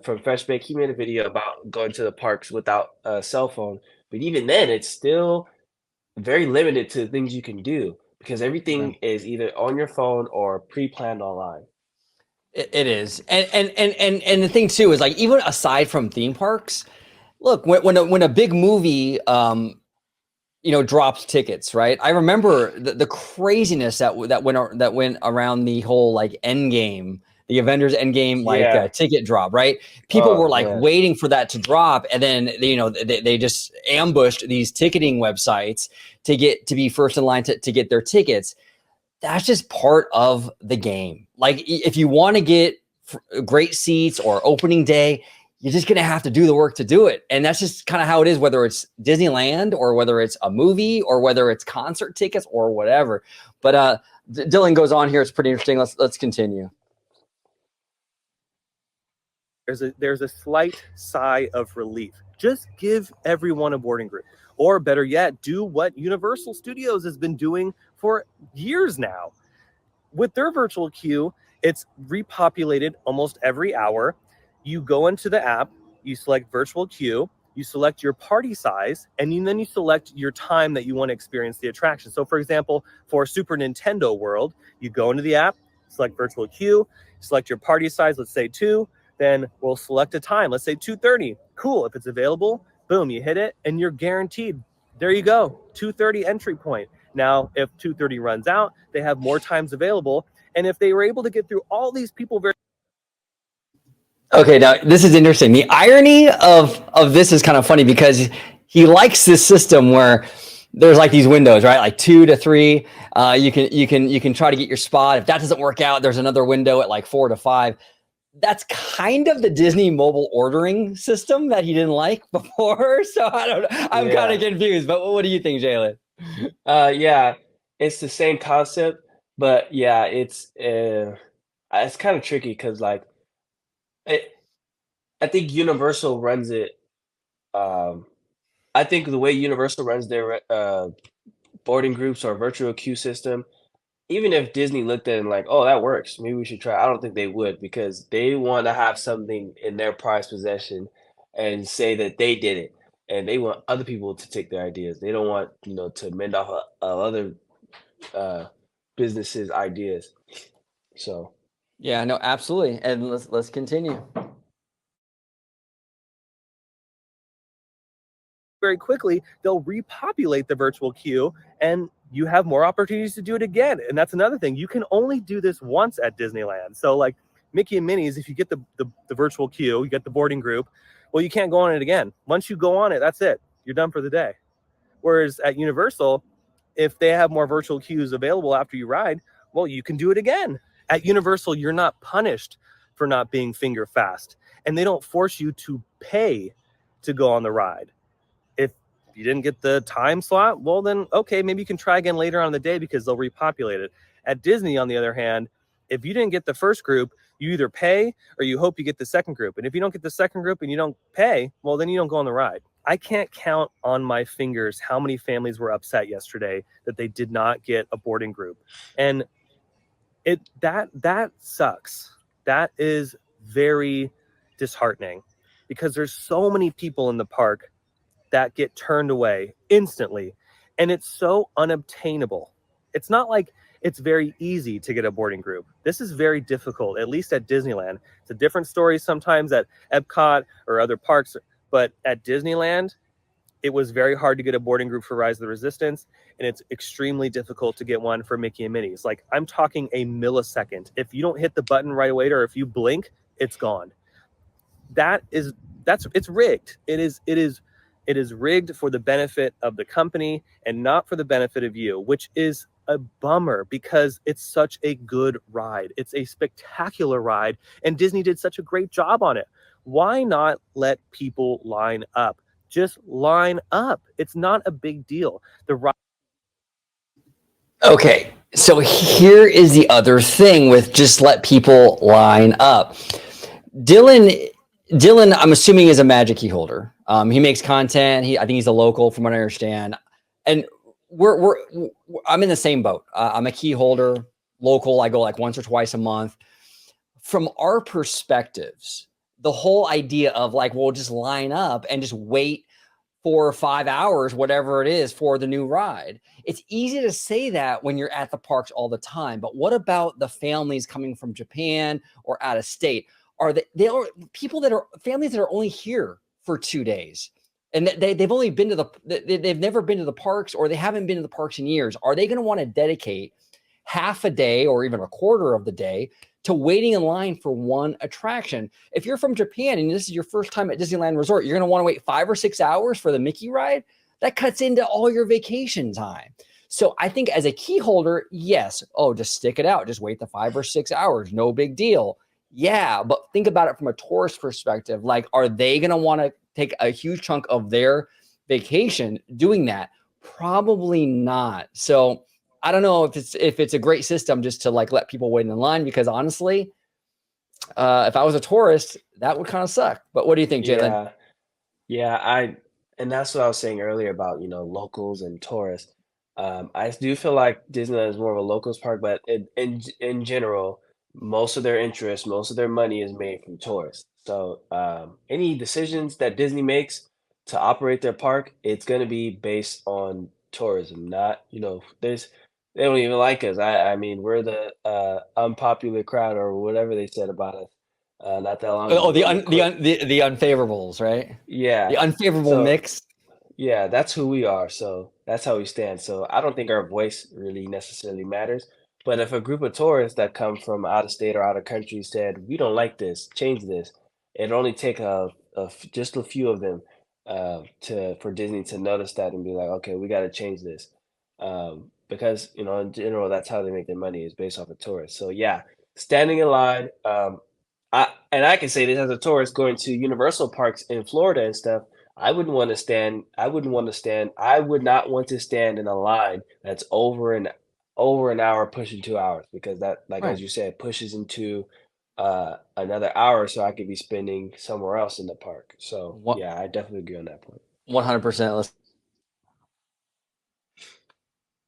from Fresh Bake. He made a video about going to the parks without a cell phone, but even then, it's still very limited to the things you can do because everything is either on your phone or pre-planned online. It is, and the thing too is like even aside from theme parks. Look, when a big movie, drops tickets, right? I remember the craziness that went around the whole like Endgame, the Avengers Endgame ticket drop, right? People were like waiting for that to drop, and then they just ambushed these ticketing websites to be first in line to get their tickets. That's just part of the game. Like if you want to get great seats or opening day, you're just going to have to do the work to do it. And that's just kind of how it is, whether it's Disneyland or whether it's a movie or whether it's concert tickets or whatever. But Dylan goes on here. It's pretty interesting. Let's continue. There's a slight sigh of relief. Just give everyone a boarding group. Or better yet, do what Universal Studios has been doing for years now. With their virtual queue, it's repopulated almost every hour. You go into the app, you select virtual queue, you select your party size, and then you select your time that you want to experience the attraction. So for example, for Super Nintendo World, you go into the app, select virtual queue, select your party size, let's say 2, then we'll select a time, let's say 2:30. Cool, if it's available, boom, you hit it, and you're guaranteed. There you go, 2:30 entry point. Now, if 2:30 runs out, they have more times available, and if they were able to get through all these people very Okay, now this is interesting. The irony of this is kind of funny because he likes this system where there's like these windows, right? Like 2 to 3. You can try to get your spot. If that doesn't work out, there's another window at like 4 to 5. that's kind of the Disney mobile ordering system that he didn't like before. So I don't know. I'm kind of confused. But what do you think, Jalen? Yeah, it's the same concept, but yeah, it's kind of tricky because like it, I think Universal runs it. Um, I think the way Universal runs their boarding groups or virtual queue system, even if Disney looked at it and like, oh, that works, maybe we should try. I don't think they would because they want to have something in their prized possession and say that they did it, and they want other people to take their ideas. They don't want to mend off of other uh, businesses' ideas. So Yeah, no, absolutely. And let's continue. Very quickly, they'll repopulate the virtual queue and you have more opportunities to do it again. And that's another thing. You can only do this once at Disneyland. So like Mickey and Minnie's, if you get the virtual queue, you get the boarding group, well, you can't go on it again. Once you go on it, that's it. You're done for the day. Whereas at Universal, if they have more virtual queues available after you ride, well, you can do it again. At Universal, you're not punished for not being finger fast. And they don't force you to pay to go on the ride. If you didn't get the time slot, well, then, okay, maybe you can try again later on in the day because they'll repopulate it. At Disney, on the other hand, if you didn't get the first group, you either pay or you hope you get the second group. And if you don't get the second group and you don't pay, well, then you don't go on the ride. I can't count on my fingers how many families were upset yesterday that they did not get a boarding group. And that sucks. That is very disheartening because there's so many people in the park that get turned away instantly, and it's so unobtainable. It's not like it's very easy to get a boarding group. This is very difficult, at least at Disneyland. It's a different story sometimes at Epcot or other parks, but at Disneyland, it was very hard to get a boarding group for Rise of the Resistance, and it's extremely difficult to get one for Mickey and Minnie's. Like, I'm talking a millisecond. If you don't hit the button right away, or if you blink, it's gone. It's rigged. It is rigged for the benefit of the company and not for the benefit of you, which is a bummer because it's such a good ride. It's a spectacular ride, and Disney did such a great job on it. Why not let people line up? Just line up. It's not a big deal. The ride. Okay, so here is the other thing with just let people line up. Dylan, I'm assuming is a Magic key holder. He makes content. I think he's a local, from what I understand. And I'm in the same boat. I'm a key holder, local. I go like once or twice a month. From our perspectives, the whole idea of like, we'll just line up and just wait 4 or 5 hours, whatever it is, for the new ride. It's easy to say that when you're at the parks all the time. But what about the families coming from Japan or out of state? Are they are people that are families that are only here for 2 days, and they've only been to they've never been to the parks, or they haven't been to the parks in years. Are they going to want to dedicate half a day or even a quarter of the day to waiting in line for one attraction? If you're from Japan and this is your first time at Disneyland Resort, you're going to want to wait 5 or 6 hours for the Mickey ride. That cuts into all your vacation time. So I think as a key holder, yes, just stick it out. Just wait the 5 or 6 hours. No big deal. Yeah, but think about it from a tourist perspective. Like, are they going to want to take a huge chunk of their vacation doing that? Probably not. So I don't know if it's a great system just to like let people wait in line, because honestly, if I was a tourist, that would kind of suck. But what do you think, Jalen? Yeah, and that's what I was saying earlier about locals and tourists. I do feel like Disneyland is more of a locals park, but in general, most of their interest, most of their money is made from tourists. So any decisions that Disney makes to operate their park, it's going to be based on tourism, not they don't even like us. I mean, we're the unpopular crowd or whatever they said about us not that long Oh, ago. the When they quit. the unfavorables, right? Yeah. The unfavorable So mix. yeah, that's who we are. So that's how we stand. So I don't think our voice really necessarily matters. But if a group of tourists that come from out of state or out of country said, "We don't like this, change this," it'd only take just a few of them to for Disney to notice that and be like, "Okay, we got to change this," because in general that's how they make their money is based off of tourists. So yeah, standing in line. and I can say this as a tourist going to Universal parks in Florida and stuff. I wouldn't want to stand. I wouldn't want to stand. I would not want to stand in a line that's over an hour, pushing 2 hours, because that, like as Right. you said, pushes into another hour, so I could be spending somewhere else in the park. So What yeah, I definitely agree on that point. 100%.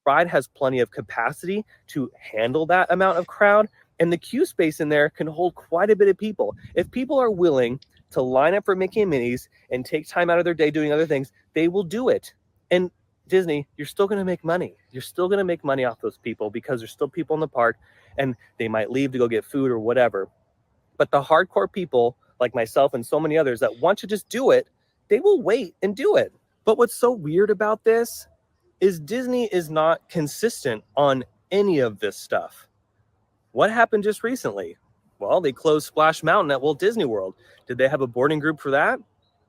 Ride has plenty of capacity to handle that amount of crowd, and the queue space in there can hold quite a bit of people. If people are willing to line up for Mickey and Minnie's and take time out of their day doing other things, they will do it. And Disney, you're still going to make money. You're still going to make money off those people because there's still people in the park, and they might leave to go get food or whatever. But the hardcore people like myself and so many others that want to just do it, they will wait and do it. But what's so weird about this is Disney is not consistent on any of this stuff. What happened just recently? Well, they closed Splash Mountain at Walt Disney World. Did they have a boarding group for that?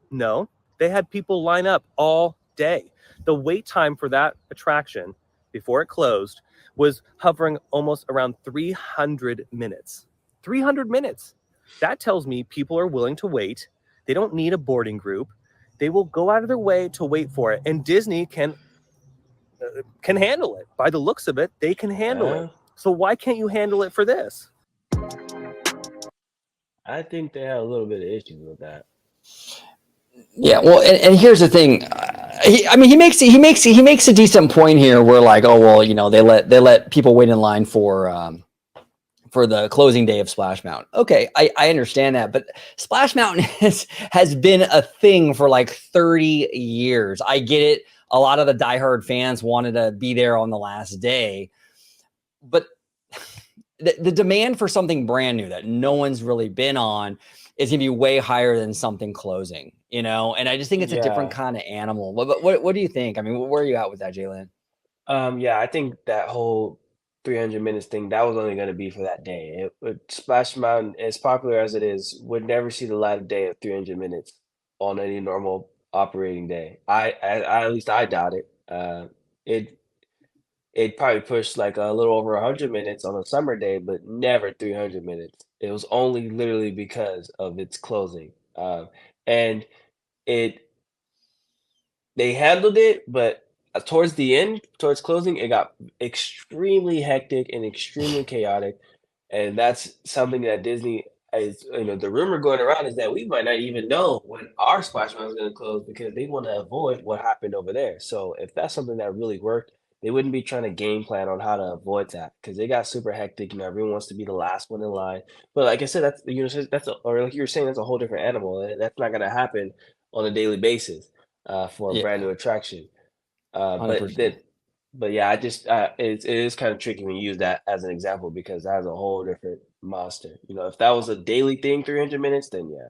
No. They had people line up all day. The wait time for that attraction before it closed was hovering almost around 300 minutes. 300 minutes. That tells me people are willing to wait. They don't need a boarding group. They will go out of their way to wait for it. And Disney can handle it. By the looks of it, they can handle it. So why can't you handle it for this? I think they have a little bit of issues with that. Yeah, well, and here's the thing. He makes a decent point here. Where like, oh well, they let people wait in line for the closing day of Splash Mountain. Okay, I understand that, but Splash Mountain has been a thing for like 30 years. I get it. A lot of the diehard fans wanted to be there on the last day, but the demand for something brand new that no one's really been on is going to be way higher than something closing, and I just think it's a different kind of animal. What do you think? I mean, where are you at with that, Jalen? Yeah, I think that whole 300 minutes thing, that was only going to be for that day. Splash Mountain, as popular as it is, would never see the light of day of 300 minutes on any normal operating day. At least I doubt it. It it probably pushed like a little over 100 minutes on a summer day, but never 300 minutes. It was only literally because of its closing. And it they handled it, but towards the end, towards closing, it got extremely hectic and extremely chaotic. And that's something that Disney is, the rumor going around is that we might not even know when our Splash Mountain is going to close because they want to avoid what happened over there. So if that's something that really worked, they wouldn't be trying to game plan on how to avoid that because they got super hectic. Everyone wants to be the last one in line. But like I said, or like you were saying, that's a whole different animal. That's not going to happen on a daily basis for a Yeah, brand new attraction. Uh, but 100%. that, but yeah, it is kind of tricky when you use that as an example because that's a whole different monster. If that was a daily thing, 300 minutes, then yeah.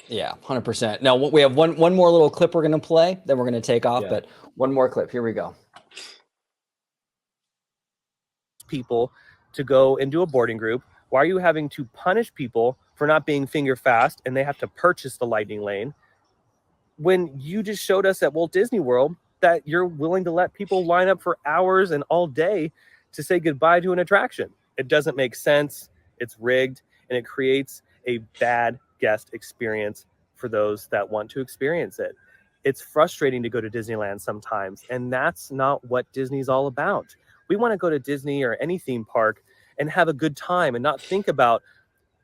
Yeah, 100%. Now we have one more little clip we're going to play, then we're going to take off. Yeah. But one more clip. Here we go. People to go and do a boarding group. Why are you having to punish people for not being finger fast and they have to purchase the lightning lane when you just showed us at Walt Disney World that you're willing to let people line up for hours and all day to say goodbye to an attraction? It doesn't make sense. It's rigged, and it creates a bad guest experience for those that want to experience it. It's frustrating to go to Disneyland sometimes, and that's not what Disney's all about. We want to go to Disney or any theme park and have a good time and not think about,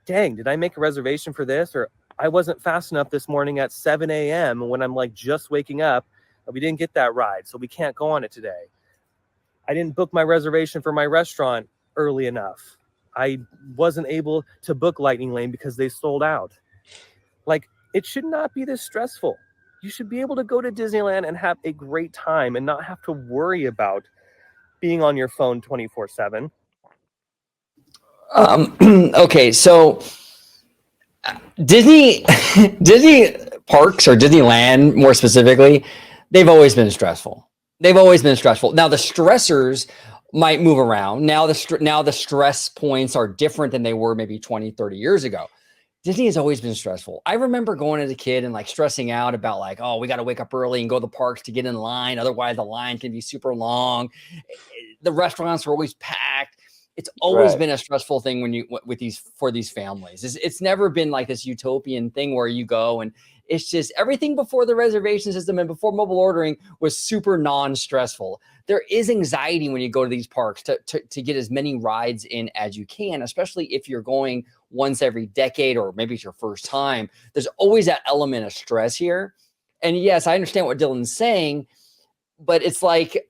dang, did I make a reservation for this? Or I wasn't fast enough this morning at 7 a.m. when I'm like just waking up. We didn't get that ride, so we can't go on it today. I didn't book my reservation for my restaurant early enough. I wasn't able to book Lightning Lane because they sold out. Like, it should not be this stressful. You should be able to go to Disneyland and have a great time and not have to worry about being on your phone 24/7. Okay, so Disney parks or Disneyland more specifically, they've always been stressful. Now the stressors might move around. Now the stress points are different than they were maybe 20, 30 years ago. Disney has always been stressful. I remember going as a kid and like stressing out about like, oh, we got to wake up early and go to the parks to get in line. Otherwise the line can be super long. The restaurants were always packed. It's always Right. been a stressful thing when you with these for these families. It's never been like this utopian thing where you go and it's just everything before the reservation system and before mobile ordering was super non-stressful. There is anxiety when you go to these parks to get as many rides in as you can, especially if you're going once every decade or maybe it's your first time. There's always that element of stress here. And yes, I understand what Dylan's saying, but it's like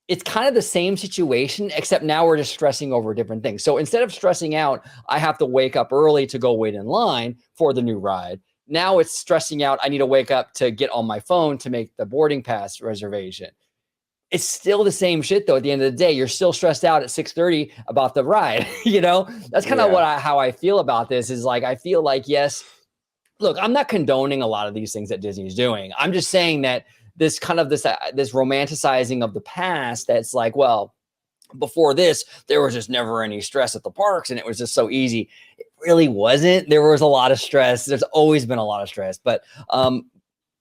it's kind of the same situation, except now we're just stressing over different things. So instead of stressing out, I have to wake up early to go wait in line for the new ride. Now it's stressing out. I need to wake up to get on my phone to make the boarding pass reservation. It's still the same shit though. At the end of the day, you're still stressed out at 6:30 about the ride. That's kind of how I feel about this. Is like I feel like yes. Look, I'm not condoning a lot of these things that Disney's doing. I'm just saying that this romanticizing of the past. That's like, well, before this, there was just never any stress at the parks, and it was just so easy. It really wasn't. There was a lot of stress. There's always been a lot of stress. But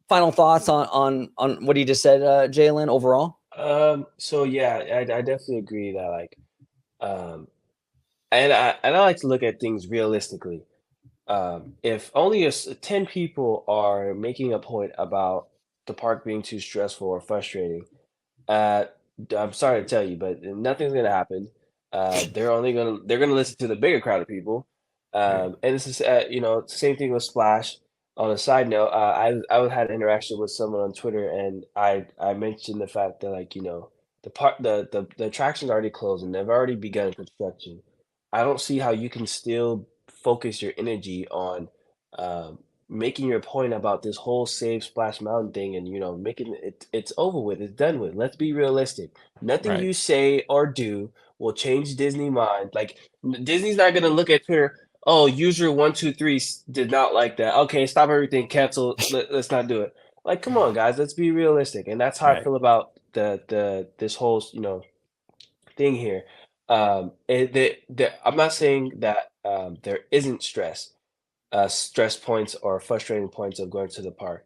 final thoughts on what he just said, Jalen. Overall, So yeah, I definitely agree that like, um, and I like to look at things realistically. If only 10 people are making a point about the park being too stressful or frustrating, uh, I'm sorry to tell you, but nothing's gonna happen. They're gonna listen to the bigger crowd of people. right, And this is same thing with Splash. On a side note, I had an interaction with someone on Twitter, and I mentioned the fact that like the attraction's already closed and they've already begun construction. I don't see how you can still focus your energy on um, making your point about this whole Save Splash Mountain thing and making it's over with, it's done with. Let's be realistic. Nothing right, you say or do will change Disney mind. Like Disney's not gonna look at Twitter. Oh, user 123 did not like that. Okay, stop everything, cancel. Let's not do it. Like, come on, guys, let's be realistic. And that's how I right. feel about the this whole thing here. I'm not saying that there isn't stress points or frustrating points of going to the park.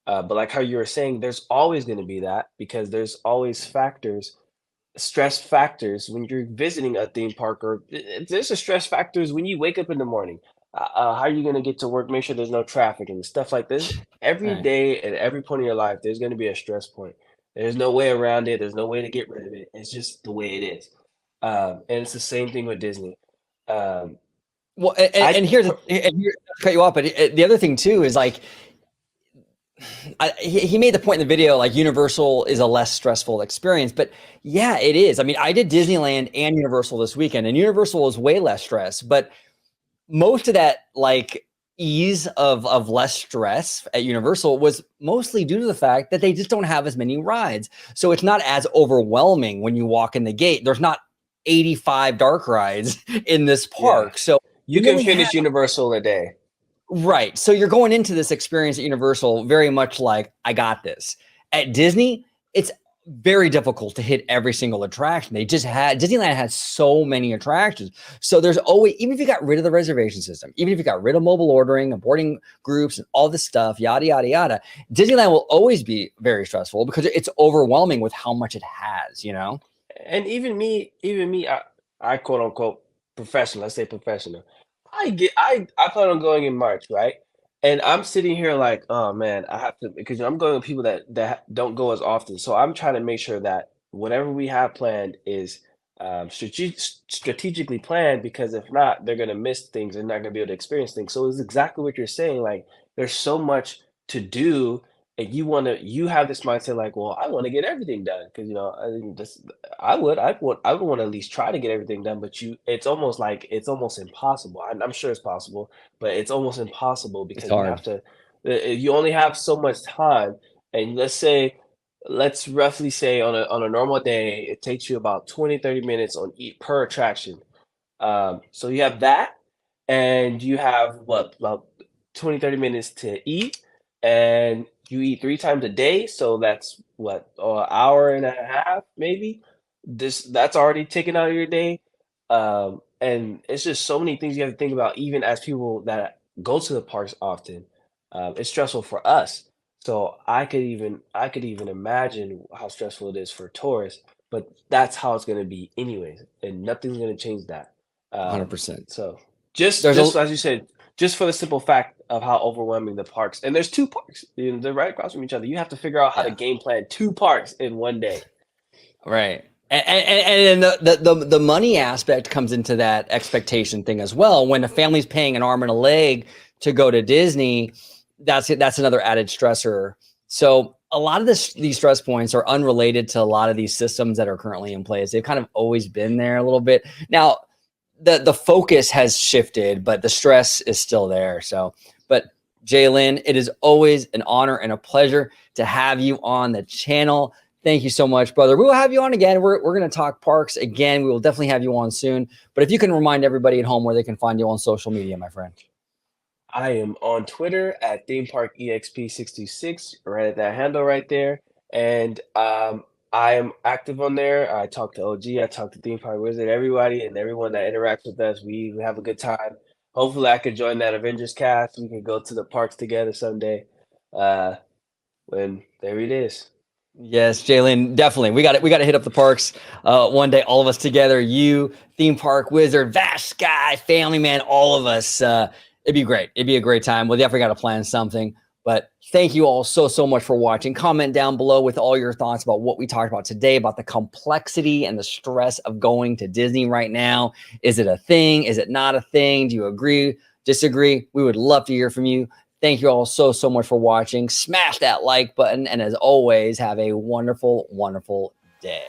But like how you were saying, there's always going to be that because there's always stress factors when you're visiting a theme park, or there's a stress factors when you wake up in the morning. How are you going to get to work? Make sure there's no traffic and stuff like this. Every Right. day and every point in your life, there's going to be a stress point. There's no way around it. There's no way to get rid of it. It's just the way it is. And it's the same thing with Disney. Um, Well, and I here's cut you off, but the other thing too is like he made the point in the video like Universal is a less stressful experience, but yeah, it is. I mean, I did Disneyland and Universal this weekend, and Universal is way less stress, but most of that like ease of less stress at Universal was mostly due to the fact that they just don't have as many rides. So it's not as overwhelming when you walk in the gate. There's not 85 dark rides in this Yeah, park. So you you can only have finish Universal in a day. right. So you're going into this experience at Universal very much like, I got this. At Disney, it's very difficult to hit every single attraction. Disneyland has so many attractions. So there's always, even if you got rid of the reservation system, even if you got rid of mobile ordering and boarding groups and all this stuff, yada, yada, yada, Disneyland will always be very stressful because it's overwhelming with how much it has. And even me, I quote unquote professional. Let's say professional. I plan on going in March, right? And I'm sitting here like, oh man, I have to because I'm going with people that don't go as often. So I'm trying to make sure that whatever we have planned is strategically planned because if not, they're gonna miss things and not gonna be able to experience things. So it's exactly what you're saying. Like there's so much to do and you have this mindset like, well, I want to get everything done because I think this I would want to at least try to get everything done, but it's almost like it's almost impossible. I'm sure it's possible, but it's almost impossible It's because you have hard. to you only have so much time, and let's roughly say on a normal day it takes you about 20-30 minutes on each per attraction. So you have that, and you have what, about 20-30 minutes to eat, and you eat 3 times a day, so that's what, an hour and a half, maybe. That's already taken out of your day. And it's just so many things you have to think about, even as people that go to the parks often. It's stressful for us. So I could even imagine how stressful it is for tourists. but that's how it's going to be anyways, and nothing's going to change that. 100%. So just There's just a- as you said, just for the simple fact of how overwhelming the parks, and there's 2 parks, you know, they're right across from each other. You have to figure out how to Yeah. game plan 2 parks in one day. Right. And then the money aspect comes into that expectation thing as well. When a family's paying an arm and a leg to go to Disney, that's another added stressor. So a lot of these stress points are unrelated to a lot of these systems that are currently in place. They've kind of always been there a little bit. Now, the focus has shifted, but the stress is still there. So, but Jalen, it is always an honor and a pleasure to have you on the channel. Thank you so much, brother. We will have you on again. We're going to talk parks again. We will definitely have you on soon. But if you can remind everybody at home where they can find you on social media, my friend. I am on Twitter at ThemeParkEXP626, right at that handle right there. And I am active on there. I talk to OG, I talk to Theme Park Wizard, everybody and everyone that interacts with us. We have a good time. Hopefully, I could join that Avengers cast. We can go to the parks together someday. When there it is. Yes, Jalen, definitely. We got to hit up the parks one day, all of us together. You, Theme Park Wizard, Vash Guy, Family Man, all of us. It'd be great. It'd be a great time. We definitely got to plan something. But thank you all so much for watching. Comment down below with all your thoughts about what we talked about today, about the complexity and the stress of going to Disney right now. Is it a thing? Is it not a thing? Do you agree? Disagree? We would love to hear from you. Thank you all so much for watching. Smash that like button. And as always, have a wonderful, wonderful day.